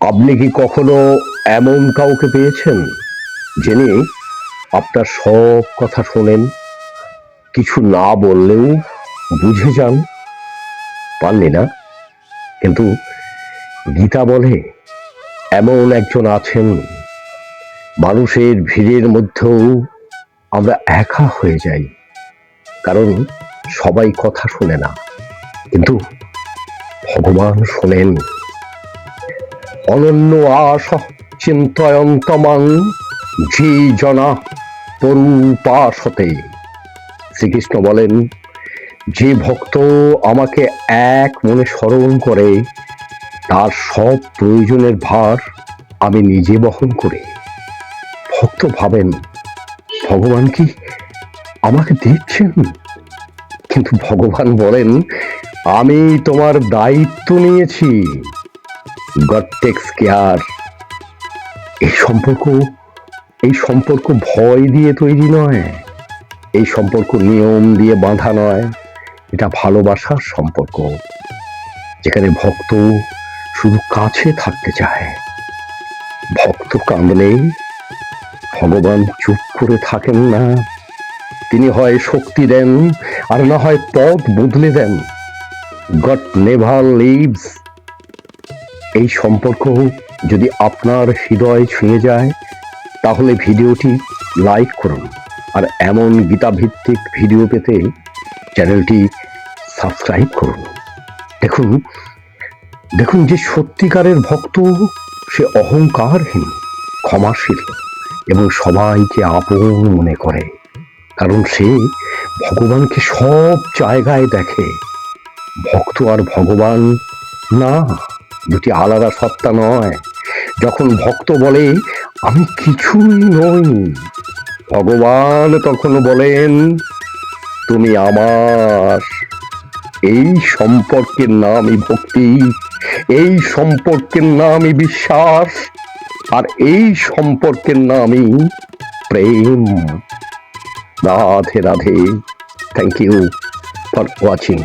আপনি কি কখনো এমন কাউকে পেয়েছেন যিনি আপনার সব কথা শোনেন, কিছু না বললেও বুঝে যান? পাননি না? কিন্তু গীতা বলে এমন একজন আছেন। মানুষের ভিড়ের মধ্যেও আমরা একা হয়ে যাই, কারণ সবাই কথা শোনে না, কিন্তু ভগবান শোনেন। অনন্য আশ চিন্তয়ন্তমাং জি জনা পরুপাসতে। শ্রীকৃষ্ণ বলেন, যে ভক্ত আমাকে এক মনে স্মরণ করে তার সব প্রয়োজনের ভার আমি নিজে বহন করি। ভক্ত ভাবেন, ভগবান কি আমাকে দেখছেন? কিন্তু ভগবান বলেন, আমি তোমার দায়িত্ব নিয়েছি। God text care. এই সম্পর্ক এই সম্পর্ক ভয় দিয়ে তৈরি নয়, এই সম্পর্ক নিয়ম দিয়ে বাঁধা নয়। এটা ভালোবাসার সম্পর্ক, যেখানে ভক্ত শুধু কাছে থাকতে চায়। ভক্ত কাঁদলে ভগবান চুপ করে থাকেন না। তিনি হয় শক্তি দেন, আর না হয় পথ বদলে দেন। God never leaves. এই সম্পর্ক যদি আপনার হৃদয় ছুঁয়ে যায়, তাহলে ভিডিওটি লাইক করুন, আর এমন গীতাভিত্তিক ভিডিও পেতে চ্যানেলটি সাবস্ক্রাইব করুন। দেখুন দেখুন যে সত্যিকারের ভক্ত, সে অহংকারহীন, ক্ষমাশীল এবং সবাইকে আপন মনে করে, কারণ সে ভগবানকে সব জায়গায় দেখে। ভক্ত আর ভগবান না, দুটি আলাদা সত্তা নয়। যখন ভক্ত বলে আমি কিছুই নই, ভগবান তখন বলেন তুমি আমার। এই সম্পর্কের নামই ভক্তি, এই সম্পর্কের নামই বিশ্বাস, আর এই সম্পর্কের নামই প্রেম। Radhe Radhe. Thank you for watching.